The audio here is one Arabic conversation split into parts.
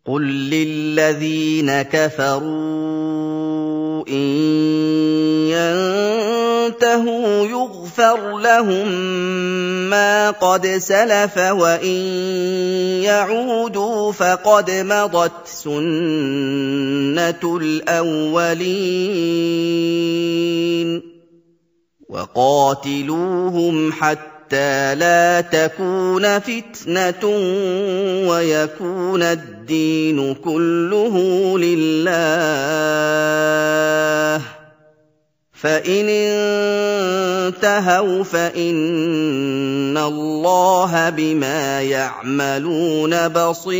قل للذين كفروا إن ينتهوا يغفر لهم ما قد سلف وإن يعودوا فقد مضت سنة الأولين وقاتلوهم حتى لا تكون فتنة ويكون الدين كله لله فإن انتهوا فإن الله بما يعملون بصير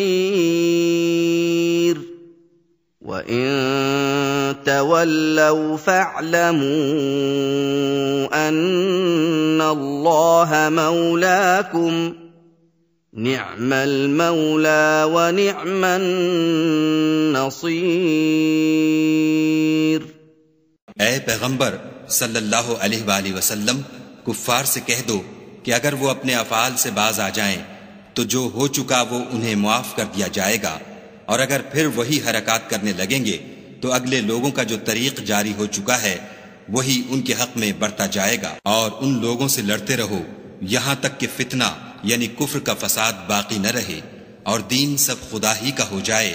وإن تولوا فاعلموا أن الله مولاكم نعم المولى ونعم النصير۔ اے पैगंबर सल्लल्लाहु अलैहि वसल्लम, कुफ्फार से कह दो कि अगर वो अपने अफआल से बाज आ जाएं तो जो हो चुका वो उन्हें मुआफ कर दिया जाएगा, और अगर फिर वही हरकत करने लगेंगे तो अगले लोगों का जो तरीक जारी हो चुका है वही उनके हक में बढ़ता जाएगा। और उन लोगों से लड़ते रहो यहाँ तक कि फितना यानी कुफ्र का फसाद बाकी न रहे और दीन सब खुदा ही का हो जाए।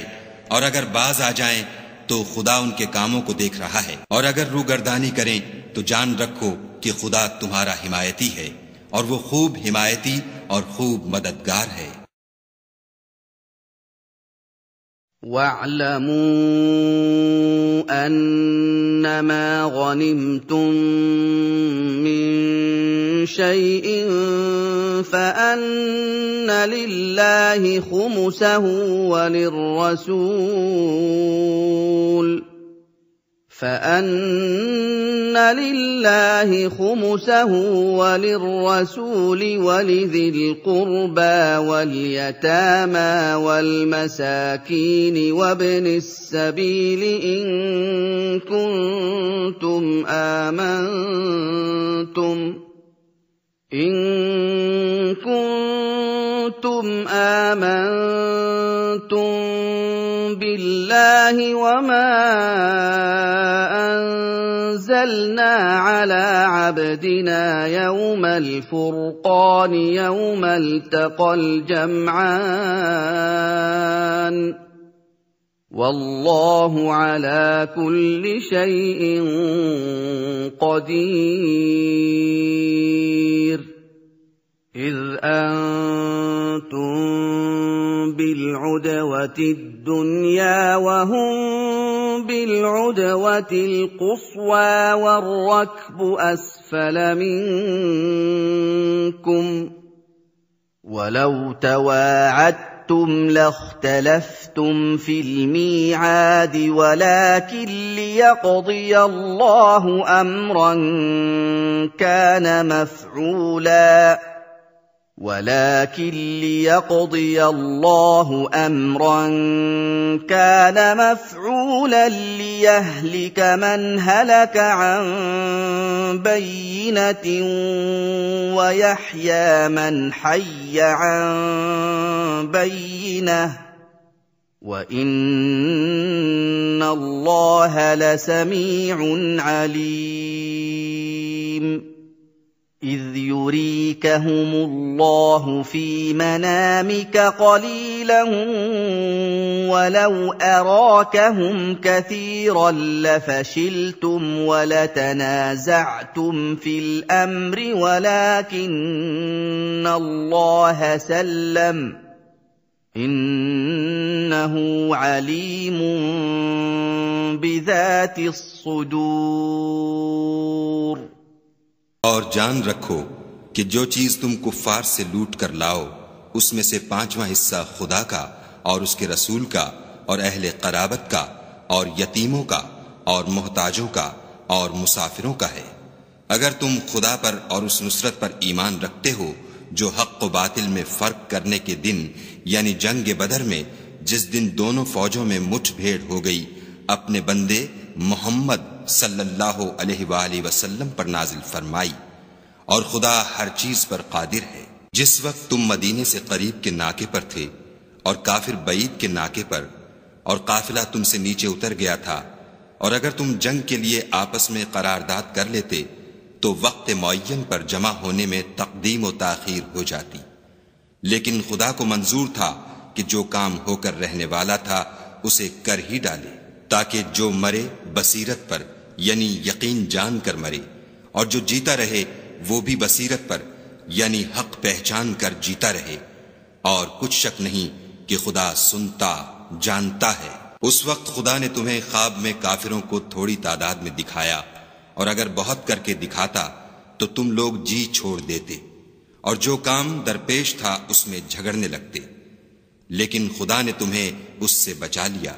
और अगर बाज आ जाएं तो खुदा उनके कामों को देख रहा है, और अगर रूगर्दानी करें तो जान रखो कि खुदा तुम्हारा हिमायती है और वो खूब हिमायती और खूब मददगार है। وَاعْلَمُوا أَنَّمَا غَنِمْتُم مِّن شَيْءٍ فَأَنَّ لِلَّهِ خُمُسَهُ وللرسول ولذي القربى واليتامى والمساكين وابن السبيل إن كنتم آمنتم بالله وما أنزلنا على عبدنا يوم الفرقان يوم التقى الجمعان والله على كل شيء قدير إذ أنتم بالعدوة الدنيا وهم بالعدوة القصوى والركب أسفل منكم ولو تواعدتم لاختلفتم في الميعاد ولكن ليقضي الله أمرا كان مفعولا ليهلك من هلك عن بينة ويحيى من حي عن بينة وإن الله لسميع عليم إذ يريكهم الله في منامك قليلا ولو أراكهم كثيرا لفشلتم ولتنازعتم في الأمر ولكن الله سلم إنه عليم بذات الصدور۔ और जान रखो कि जो चीज तुम कुफ्फार से लूट कर लाओ उसमें से 5वां हिस्सा खुदा का और उसके रसूल का और अहले क़राबत का और यतीमों का और मोहताजों का और मुसाफिरों का है। अगर तुम खुदा पर और उस नुसरत पर ईमान रखते हो जो हक़ व बातिल में फर्क करने के दिन यानी जंग बदर में जिस दिन दोनों फौजों में मुठभेड़ हो गई, अपने बंदे मोहम्मद सल्लल्लाहु अलैहि वसल्लम पर नाजिल फरमाई, और खुदा हर चीज पर कादिर है। जिस वक्त तुम मदीने से करीब के नाके पर थे और काफिर बईद के नाके पर और काफिला तुमसे नीचे उतर गया था, और अगर तुम जंग के लिए आपस में करारदाद कर लेते तो वक्त मुअय्यन पर जमा होने में तकदीम व ताखीर हो जाती। लेकिन खुदा को मंजूर था कि जो काम होकर रहने वाला था उसे कर ही डाले, ताकि जो मरे बसीरत पर यानी यकीन जान कर मरे, और जो जीता रहे वो भी बसीरत पर यानी हक पहचान कर जीता रहे। और कुछ शक नहीं कि खुदा सुनता जानता है। उस वक्त खुदा ने तुम्हें ख्वाब में काफिरों को थोड़ी तादाद में दिखाया, और अगर बहुत करके दिखाता तो तुम लोग जी छोड़ देते और जो काम दरपेश था उसमें झगड़ने लगते। लेकिन खुदा ने तुम्हें उससे बचा लिया,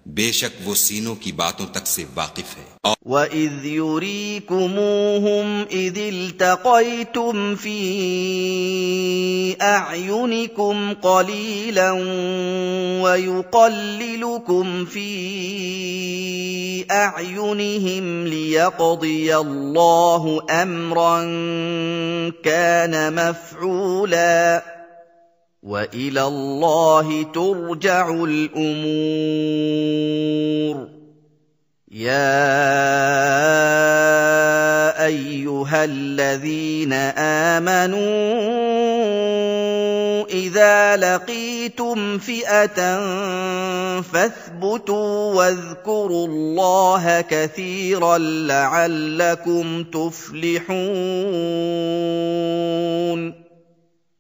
बेशक वो सीनों की बातों तक से वाकिफ है। وَإِذْ يُرِيكُمُوهُمْ إِذِ الْتَقَيْتُمْ فِي أَعْيُنِكُمْ قَلِيلًا وَيُقَلِّلُكُمْ فِي أَعْيُنِهِمْ لِيَقْضِيَ اللَّهُ أَمْرًا كَانَ مَفْعُولًا وَإِلَى اللَّهِ تُرْجَعُ الْأُمُورُ يَا أَيُّهَا الَّذِينَ آمَنُوا إِذَا لَقِيتُمْ فِئَةً فَاثْبُتُوا وَاذْكُرُوا اللَّهَ كَثِيرًا لَّعَلَّكُمْ تُفْلِحُونَ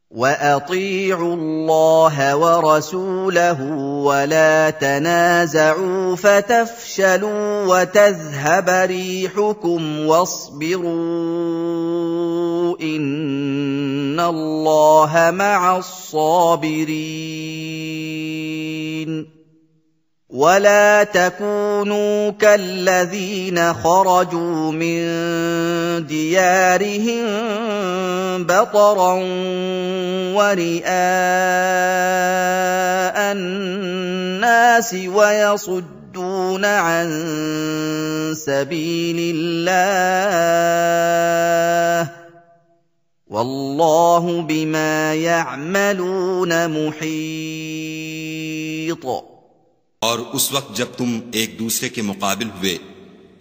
وَأَطِيعُوا اللَّهَ وَرَسُولَهُ وَلَا تَنَازَعُوا فَتَفْشَلُوا وَتَذْهَبَ رِيحُكُمْ وَاصْبِرُوا إِنَّ اللَّهَ مَعَ الصَّابِرِينَ وَلَا تَكُونُوا كَالَّذِينَ خَرَجُوا مِن دِيَارِهِم بَطَرًا وَرِئَاءَ النَّاسِ وَيَصُدُّونَ عَن سَبِيلِ اللَّهِ وَاللَّهُ بِمَا يَعْمَلُونَ مُحِيطٌ। और उस वक्त जब तुम एक दूसरे के मुकाबिल हुए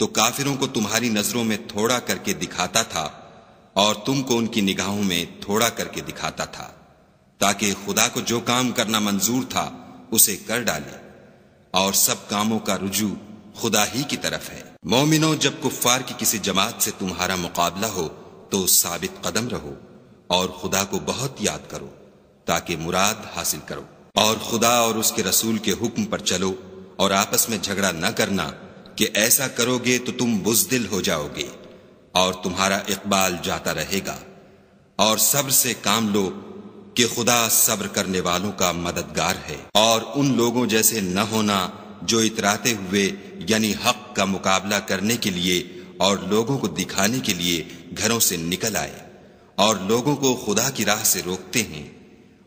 तो काफिरों को तुम्हारी नजरों में थोड़ा करके दिखाता था और तुमको उनकी निगाहों में थोड़ा करके दिखाता था, ताकि खुदा को जो काम करना मंजूर था उसे कर डाले, और सब कामों का रुजू खुदा ही की तरफ है। मोमिनो, जब कुफ्फार की किसी जमात से तुम्हारा मुकाबला हो तो साबित कदम रहो और खुदा को बहुत याद करो ताकि मुराद हासिल करो, और खुदा और उसके रसूल के हुक्म पर चलो और आपस में झगड़ा न करना कि ऐसा करोगे तो तुम बुज़दिल हो जाओगे और तुम्हारा इकबाल जाता रहेगा। और सब्र से काम लो कि खुदा सब्र करने वालों का मददगार है। और उन लोगों जैसे न होना जो इतराते हुए यानी हक का मुकाबला करने के लिए और लोगों को दिखाने के लिए घरों से निकल आए और लोगों को खुदा की राह से रोकते हैं,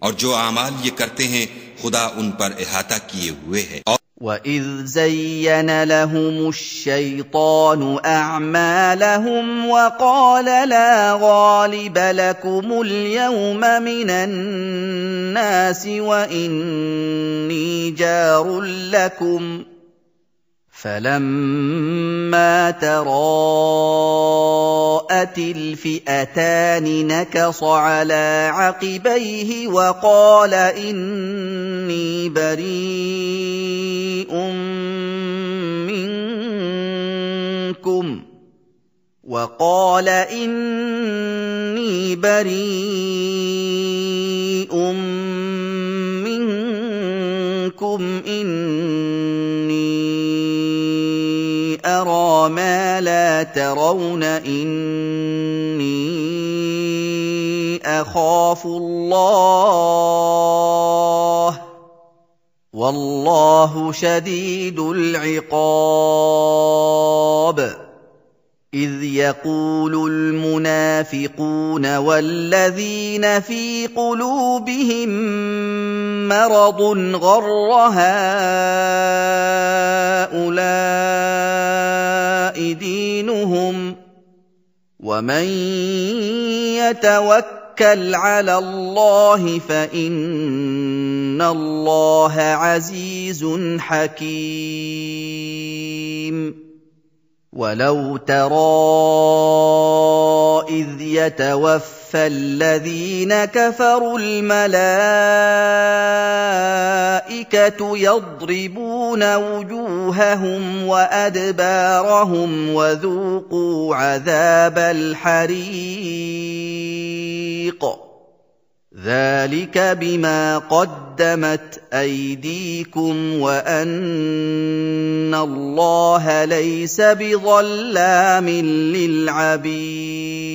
और जो आमाल ये करते हैं खुदा उन पर इहाता किए हुए है। وَإِذْ زَيَّنَ لَهُمُ الشَّيْطَانُ أَعْمَالَهُمْ وَقَالَ لَا غَالِبَ لَكُمُ الْيَوْمَ مِنَ النَّاسِ وَإِنِّي جَارٌ لَكُمْ فَلَمَّا تَرَاءَتِ الْفِئَتَانِ نَكَصَ عَلَىٰ عَقِبَيْهِ وَقَالَ إِنِّي بَرِيءٌ منكم إِنِّي أَرَىٰ مَا لَا تَرَوْنَ إِنِّي أَخَافُ اللَّهَ وَاللَّهُ شَدِيدُ الْعِقَابِ إِذْ يَقُولُ الْمُنَافِقُونَ وَالَّذِينَ فِي قُلُوبِهِم مَّرَضٌ غَرَّ هَٰؤُلَاءِ دِينُهُمْ وَمَن يَتَوَكَّلْ وتوكل على الله فإن الله عزيز حكيم ولو ترى إذ يتوفى الذين كفروا الملائكة يضربون وجوههم وأدبارهم وذوقوا عذاب الحريق ذلك بما قدمت أيديكم وأن الله ليس بظلام للعبيد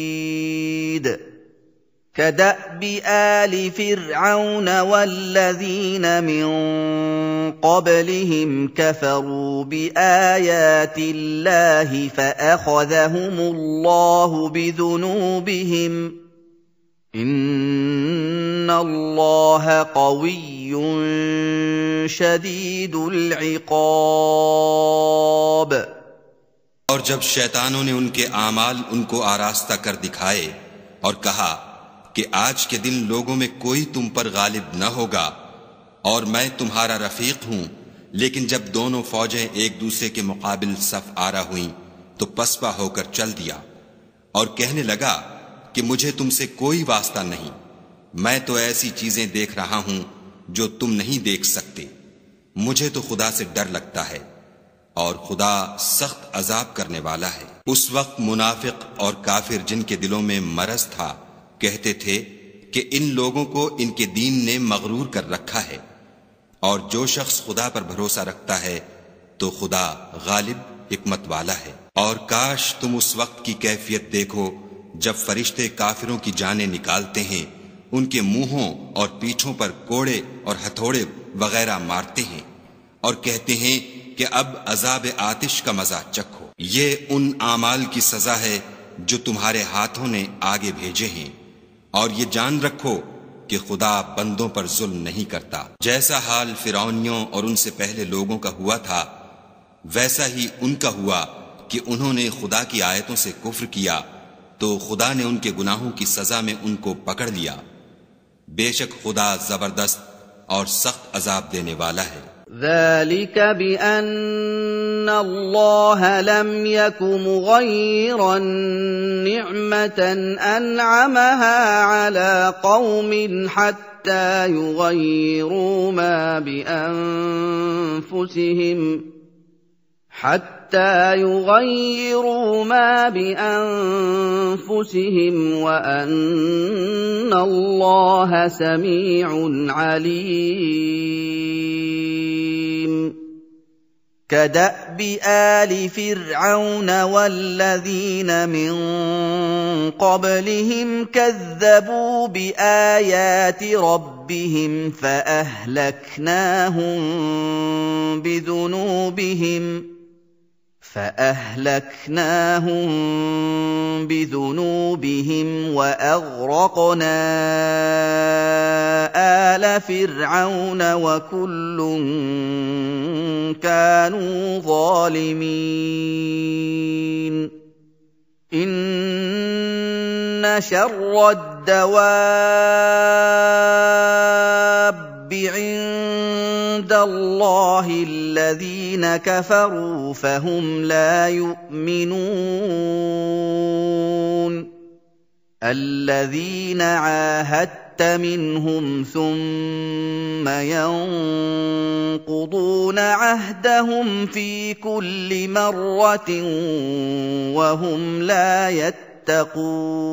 كدأب آل فرعون والذين من قبلهم كفروا بآيات الله فأخذهم الله بذنوبهم إن الله قوي شدید العقاب۔ اور جب شیطانوں نے ان کے اعمال ان کو آراستہ کر دکھائے اور کہا کہ آج کے دن لوگوں میں کوئی تم پر غالب نہ ہوگا اور میں تمہارا رفیق ہوں، لیکن جب دونوں فوجیں ایک دوسرے کے مقابل صف آرا ہوئیں تو پسپا ہو کر چل دیا اور کہنے لگا کہ مجھے تم سے کوئی واسطہ نہیں، میں تو ایسی چیزیں دیکھ رہا ہوں جو تم نہیں دیکھ سکتے، مجھے تو خدا سے ڈر لگتا ہے اور خدا سخت عذاب کرنے والا ہے۔ اس وقت منافق اور کافر جن کے دلوں میں مرض تھا کہتے تھے کہ ان لوگوں کو ان کے دین نے مغرور کر رکھا ہے، اور جو شخص خدا پر بھروسہ رکھتا ہے تو خدا غالب حکمت والا ہے۔ اور کاش تم اس وقت کی کیفیت دیکھو جب فرشتے کافروں کی جانیں نکالتے ہیں، ان کے منہوں اور پیٹھوں پر کوڑے اور ہتھوڑے وغیرہ مارتے ہیں اور کہتے ہیں کہ اب عذاب آتش کا مزہ چکھو، یہ ان اعمال کی سزا ہے جو تمہارے ہاتھوں نے آگے بھیجے ہیں، اور یہ جان رکھو کہ خدا بندوں پر ظلم نہیں کرتا۔ جیسا حال فرعونیوں اور ان سے پہلے لوگوں کا ہوا تھا ویسا ہی ان کا ہوا کہ انہوں نے خدا کی آیتوں سے کفر کیا تو خدا نے ان کے گناہوں کی سزا میں ان کو پکڑ لیا، بے شک خدا زبردست اور سخت عذاب دینے والا ہے۔ ذلك بأن الله لم يك مغيرا نعمة أنعمها على قوم حتى يغيروا ما بأنفسهم وأن الله سميع عليم كدأب آل فرعون والذين من قبلهم كذبوا بآيات ربهم فأهلكناهم بذنوبهم وأغرقنا آل فرعون وكل كانوا ظالمين إن شر الدواب عند الله الذين كفروا فهم لا يؤمنون الذين عاهدت منهم ثم ينقضون عهدهم في كل مرة وهم لا يتقون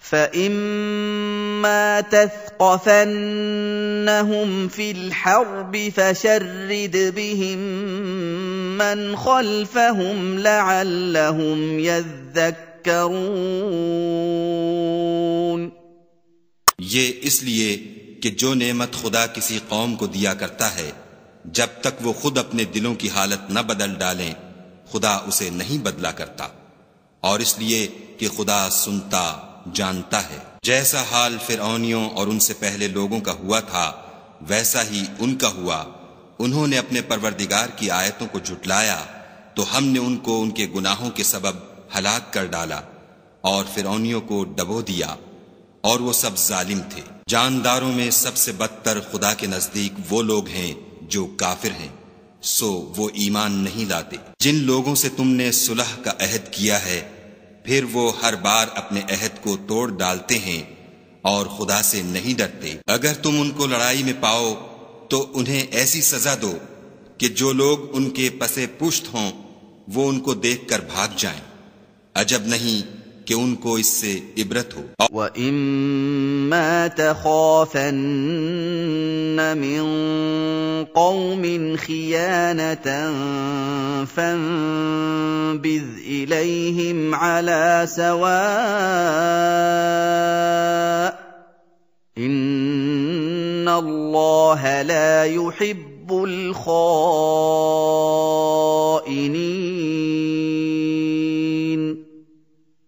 فإما تثقفنهم في الحرب فشرد بهم من خلفهم لعلهم يذكرون۔ یہ اس لیے کہ جو نعمت خدا کسی قوم کو دیا کرتا ہے جب تک وہ خود اپنے دلوں کی حالت نہ بدل ڈالیں خدا اسے نہیں بدلا کرتا، اور اس لیے کہ خدا سنتا جانتا ہے۔ جیسا حال فرعونیوں اور ان سے پہلے لوگوں کا ہوا تھا ویسا ہی ان کا ہوا، انہوں نے اپنے پروردگار کی آیتوں کو جھٹلایا تو ہم نے ان کو ان کے گناہوں کے سبب ہلاک کر ڈالا، और फिरौनियों को डबो दिया और वो सब जालिम थे। जानदारों में सबसे बदतर खुदा के नजदीक वो लोग हैं जो काफिर हैं, सो वो ईमान नहीं लाते। जिन लोगों से तुमने सुलह का अहद किया है फिर वो हर बार अपने अहद को तोड़ डालते हैं और खुदा से नहीं डरते। अगर तुम उनको लड़ाई में पाओ तो उन्हें ऐसी सजा दो कि जो लोग उनके पसे पुश्त हों वो उनको देखकर भाग जाएं। अजब नहीं कि उनको इससे इबरत हो। वइम्मा तखाफन्न मिन कौमिन खियानतन फंबिज़ इलैहिम अला सवा इन्नल्लाह ला युहिब्बुल खाइनीन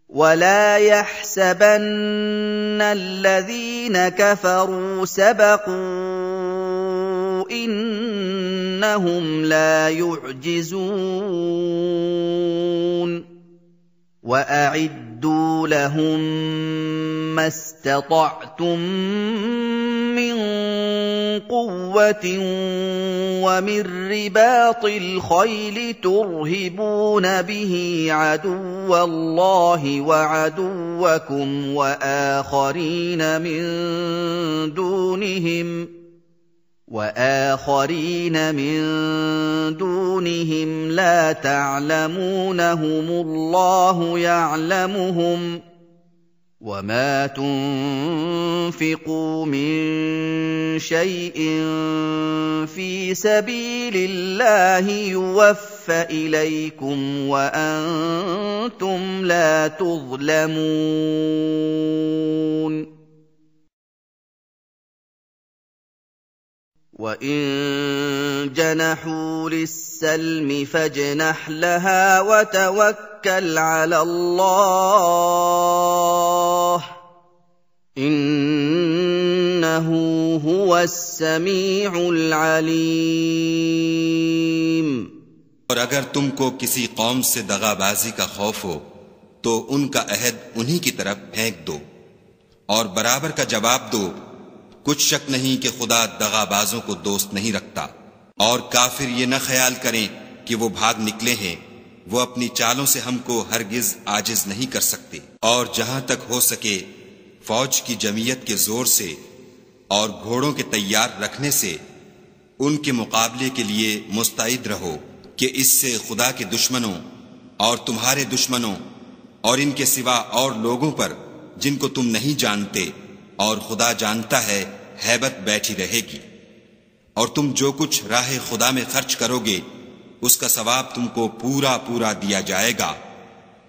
वला यहसबन्न الذين كفروا سبقوا إنهم لا يعجزون وأعدوا لهم ما استطعتم من قوة ومن رباط الخيل ترهبون به عدو الله وعدوكم وآخرين من دونهم لا تعلمونهم الله يعلمهم وما تنفقوا من شيء في سبيل الله يوفى إليكم وأنتم لا تظلمون وإن جنحوا للسلم فاجنح لها وتوكل على الله إنه هو السميع العليم। और अगर तुमको किसी कौम से दगाबाजी का खौफ हो तो उनका अहद उन्हीं की तरफ फेंक दो और बराबर का जवाब दो। कुछ शक नहीं कि खुदा दगाबाजों को दोस्त नहीं रखता। और काफिर ये न ख्याल करें कि वो भाग निकले हैं, वो अपनी चालों से हमको हरगिज आजिज नहीं कर सकते। और जहां तक हो सके फौज की जमीयत के जोर से और घोड़ों के तैयार रखने से उनके मुकाबले के लिए मुस्तैद रहो कि इससे खुदा के दुश्मनों और तुम्हारे दुश्मनों और इनके सिवा और लोगों पर जिनको तुम नहीं जानते और खुदा जानता है हैबत बैठी रहेगी। और तुम जो कुछ राह खुदा में खर्च करोगे उसका सवाब तुमको पूरा पूरा दिया जाएगा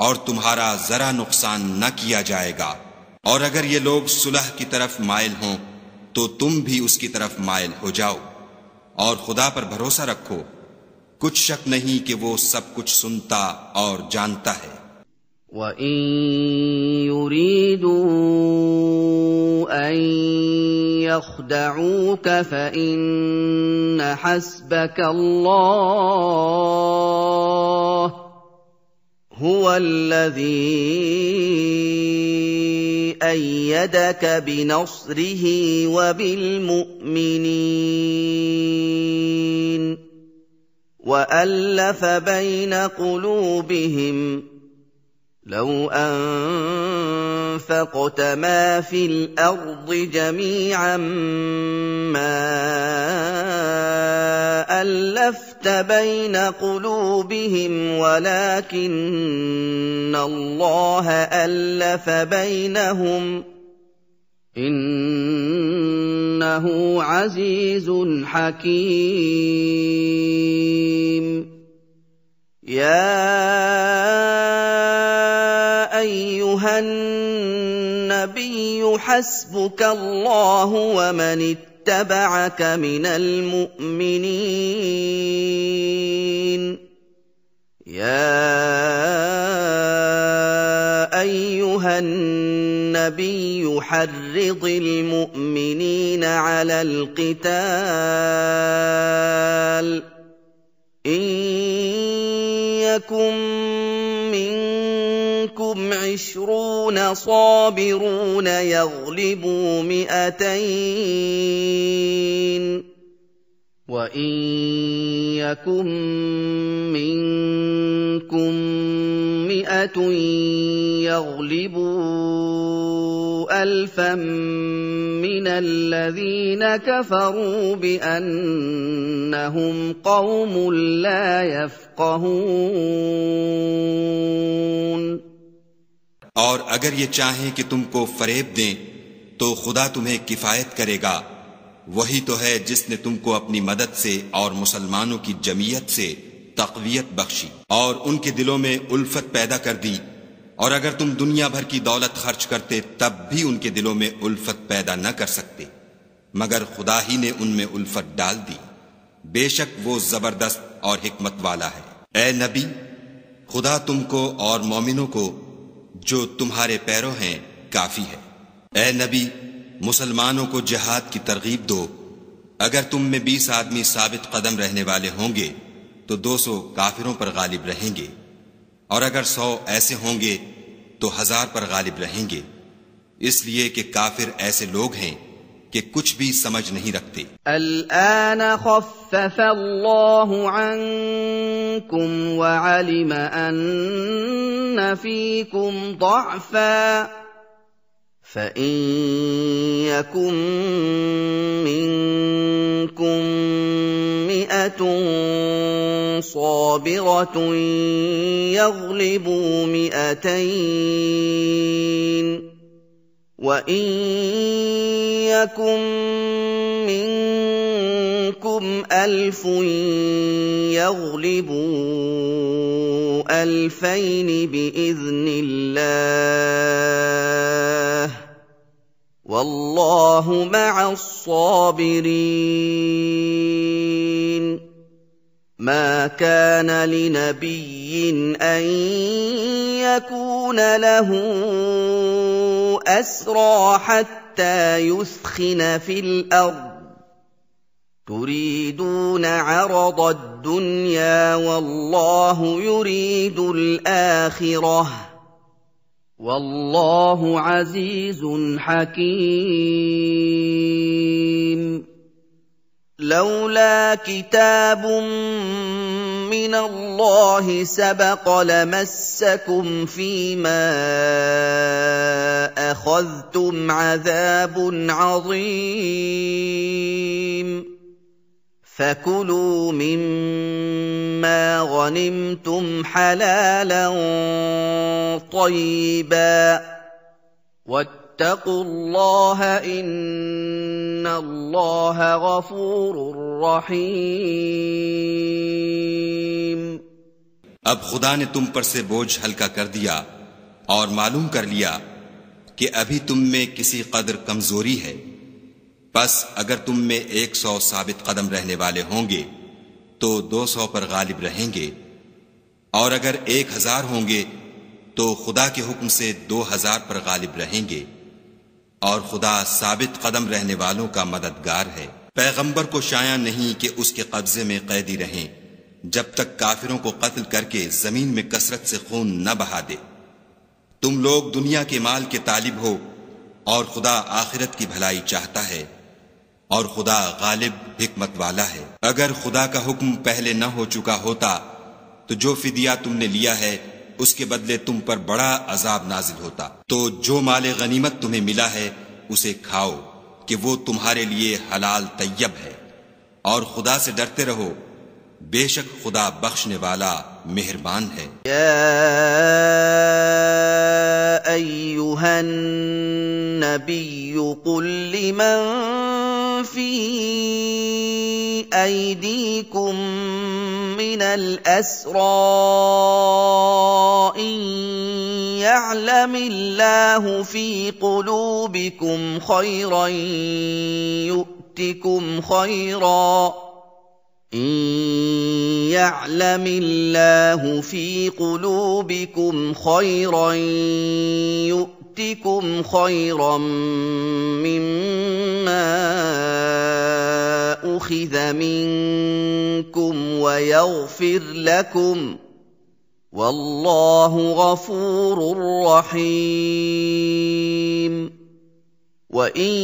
और तुम्हारा जरा नुकसान न किया जाएगा। और अगर ये लोग सुलह की तरफ माइल हों तो तुम भी उसकी तरफ माइल हो जाओ और खुदा पर भरोसा रखो। कुछ शक नहीं कि वो सब कुछ सुनता और जानता है। وَإِن يُرِيدُوا أَن يَخْدَعُوكَ فَإِنَّ حَسْبَكَ اللَّهُ هُوَ الَّذِي أَيَّدَكَ بِنَصْرِهِ وَبِالْمُؤْمِنِينَ وَأَلَّفَ بَيْنَ قُلُوبِهِمْ لو أنفقت ما في الأرض جميعا ما ألفت بين قلوبهم ولكن الله ألف بينهم إنه عزيز حكيم يا أيها النبي حسبك الله ومن اتبعك من المؤمنين يا أيها النبي حرض المؤمنين على القتال إن يكن منكم 20 20 صابرون يغلبوا 200 وإن يكن منكم 100 يغلبوا 1000 من الذين كفروا بأنهم قوم لا يفقهون और अगर ये चाहें कि तुमको फरेब दें तो खुदा तुम्हें किफायत करेगा। वही तो है जिसने तुमको अपनी मदद से और मुसलमानों की जमीयत से तक़वियत बख्शी और उनके दिलों में उल्फत पैदा कर दी। और अगर तुम दुनिया भर की दौलत खर्च करते तब भी उनके दिलों में उल्फत पैदा न कर सकते, मगर खुदा ही ने उनमें उल्फत डाल दी। बेशक वो जबरदस्त और हिकमत वाला है। ए नबी, खुदा तुमको और मोमिनों को जो तुम्हारे पैरों हैं काफी है। ए नबी, मुसलमानों को जिहाद की तरगीब दो। अगर तुम में 20 आदमी साबित कदम रहने वाले होंगे तो 200 काफिरों पर गालिब रहेंगे, और अगर 100 ऐसे होंगे तो 1000 पर गालिब रहेंगे, इसलिए कि काफिर ऐसे लोग हैं कि कुछ भी समझ नहीं रखते। الآن خفف الله عنكم وعلم أن فيكم ضعفا فإن يكن منكم 100 صابرة يغلبوا 200 وإن يكن منكم 1000 يغلبوا 2000 بإذن الله والله مع الصابرين ما كان لنبي أن يكون له أسرى حتى يثخن في الأرض تريدون عرض الدنيا والله يريد الآخرة والله عزيز حكيم لولا كتاب من الله سبق لمسكم فيما أخذتم عذاب عظيم فكلوا مما غنمتم حلالا طيبا واتقوا الله إن الله غفور رحيم। अब खुदा ने तुम पर से बोझ हल्का कर दिया और मालूम कर लिया कि अभी तुम में किसी कदर कमजोरी है। बस अगर तुम में 100 साबित कदम रहने वाले होंगे तो 200 पर गालिब रहेंगे, और अगर 1000 होंगे तो खुदा के हुक्म से 2000 पर गालिब रहेंगे, और खुदा साबित कदम रहने वालों का मददगार है। पैगंबर को शाया नहीं कि उसके कब्जे में कैदी रहें जब तक काफिरों को कत्ल करके जमीन में कसरत से खून न बहा दे। तुम लोग दुनिया के माल के तालिब हो और खुदा आखिरत की भलाई चाहता है, और खुदा गालिब हिकमत वाला है। अगर खुदा का हुक्म पहले न हो चुका होता तो जो फिदिया तुमने लिया है उसके बदले तुम पर बड़ा अजाब नाजिल होता। तो जो माले गनीमत तुम्हें मिला है उसे खाओ कि वो तुम्हारे लिए हलाल तैयब है, और खुदा से डरते रहो, बेशक खुदा बख्शने वाला मेहरबान है। या अय्युहन नबिय्यु कुल लिमन फी अयदीकुम मिनल अस्रा इन यअलमिल्लाहु फी कुलूबिकुम खैरन यु'तिकुम खैरा إن يعلم الله في قلوبكم خيرا يؤتكم خيرا مما أخذ منكم ويغفر لكم واللہ غفور رحیم وَإِن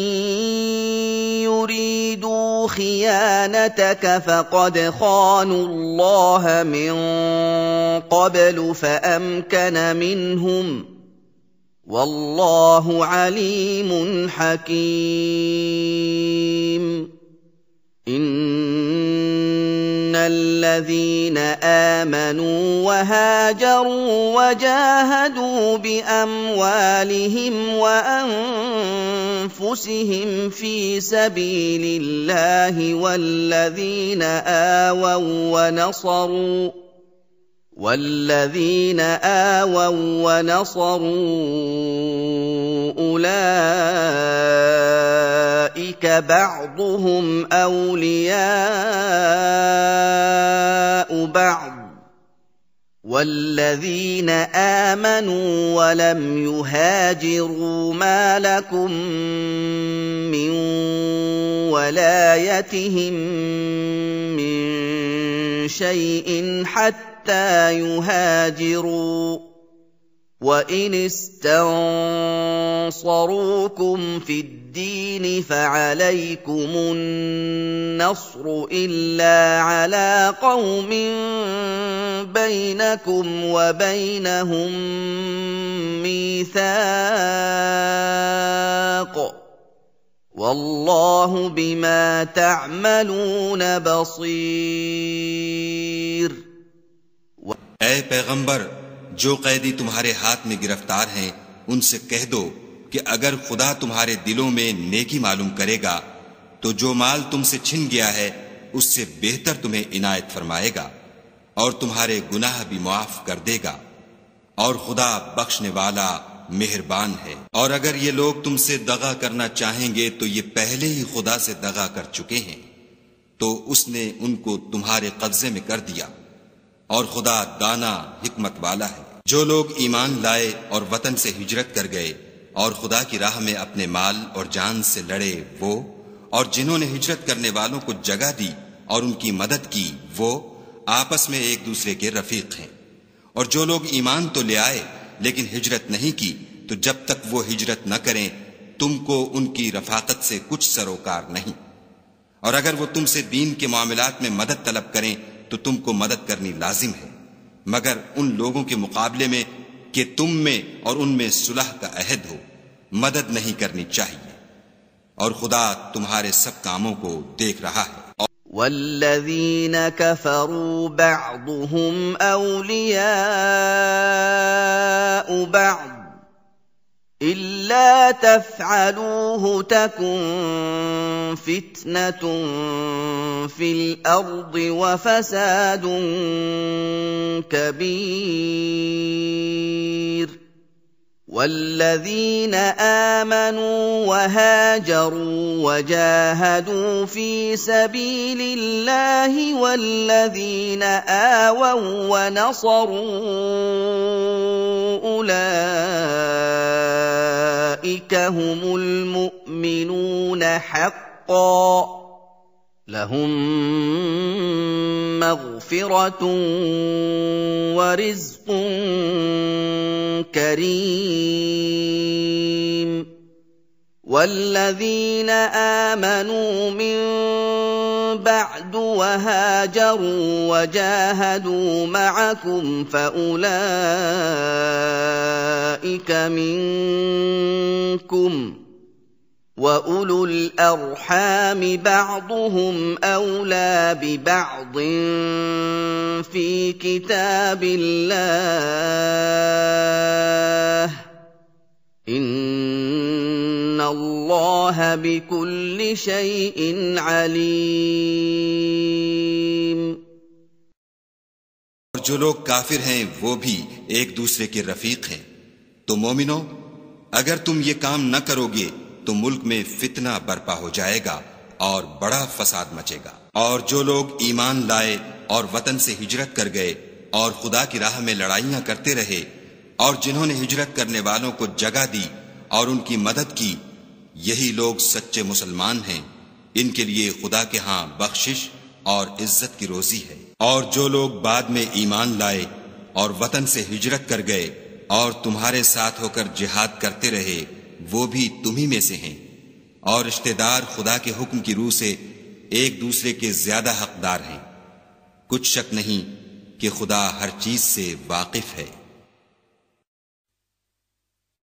يُرِيدُوا خِيَانَتَكَ فَقَدْ خَانُوا اللَّهَ مِن قَبْلُ فَأَمْكَنَ مِنْهُمْ وَاللَّهُ عَلِيمٌ حَكِيمٌ إِنَّ الَّذِينَ آمَنُوا وَهَاجَرُوا وَجَاهَدُوا بِأَمْوَالِهِمْ وَأَنفُسِهِمْ فِي سَبِيلِ اللَّهِ والذين آووا ونصروا أولئك بعضهم أولياء بعض والذين آمنوا ولم يهاجروا ما لكم من ولايتهم من شيء حتى يهاجروا وإن استنصروكم في الدين فعليكم النصر إلا على قوم بينكم وبينهم ميثاق والله بما تعملون بصير. اے پیغمبر، جو قیدی تمہارے ہاتھ میں گرفتار ہیں ان سے کہہ دو کہ اگر خدا تمہارے دلوں میں نیکی معلوم کرے گا تو جو مال تم سے چھن گیا ہے اس سے بہتر تمہیں عنایت فرمائے گا اور تمہارے گناہ بھی معاف کر دے گا، اور خدا بخشنے والا مہربان ہے. اور اگر یہ لوگ تم سے دغا کرنا چاہیں گے تو یہ پہلے ہی خدا سے دغا کر چکے ہیں، تو اس نے ان کو تمہارے قبضے میں کر دیا، اور خدا دانا حکمت والا ہے. جو لوگ ایمان لائے اور وطن سے ہجرت کر گئے اور خدا کی راہ میں اپنے مال اور جان سے لڑے وہ، اور جنہوں نے ہجرت کرنے والوں کو جگہ دی اور ان کی مدد کی وہ آپس میں ایک دوسرے کے رفیق ہیں. اور جو لوگ ایمان تو لے آئے لیکن ہجرت نہیں کی تو جب تک وہ ہجرت نہ کریں تم کو ان کی رفاقت سے کچھ سروکار نہیں. اور اگر وہ تم سے دین کے معاملات میں مدد طلب کریں تو تم کو مدد کرنی لازم ہے، مگر ان لوگوں کے مقابلے میں کہ تم میں اور ان میں صلح کا عہد ہو مدد نہیں کرنی چاہیے، اور خدا تمہارے سب کاموں کو دیکھ رہا ہے. والذین کفروا بعضهم اولیاء بعض إِلَّا تَفْعَلُوهُ تَكُنْ فِتْنَةٌ فِي الْأَرْضِ وَفَسَادٌ كَبِيرٌ. وَالَّذِينَ آمَنُوا وَهَاجَرُوا وَجَاهَدُوا فِي سَبِيلِ اللَّهِ وَالَّذِينَ آوَوا وَّنَصَرُوا أُولَئِكَ هُمُ الْمُؤْمِنُونَ حَقًّا لَهُم مَّغْفِرَةٌ وَرِزْقٌ كَرِيمٌ. وَالَّذِينَ آمَنُوا مِن بَعْدُ وَهَاجَرُوا وَجَاهَدُوا مَعَكُمْ فَأُولَئِكَ مِنكُمْ وَأُولُو الْأَرْحَامِ بَعْضُهُمْ أَوْلَىٰ بِبَعْضٍ فِي كِتَابِ اللَّهِ ۗ إِنَّ اللَّهَ بِكُلِّ شَيْءٍ عَلِيمٌ. اور جو لوگ کافر ہیں وہ بھی ایک دوسرے کے رفیق ہیں. تو مومنو، اگر تم یہ کام نہ کرو گے تو ملک میں فتنہ برپا ہو جائے گا اور بڑا فساد مچے گا. اور جو لوگ ایمان لائے اور وطن سے ہجرت کر گئے اور خدا کی راہ میں لڑائیاں کرتے رہے اور جنہوں نے ہجرت کرنے والوں کو جگہ دی اور ان کی مدد کی، یہی لوگ سچے مسلمان ہیں. ان کے لیے خدا کے ہاں بخشش اور عزت کی روزی ہے. اور جو لوگ بعد میں ایمان لائے اور وطن سے ہجرت کر گئے اور تمہارے ساتھ ہو کر جہاد کرتے رہے وہ بھی تمہیں میں سے ہیں، اور رشتہ دار خدا کے حکم کی روح سے ایک دوسرے کے زیادہ حقدار ہیں۔ کچھ شک نہیں کہ خدا ہر چیز سے واقف ہے۔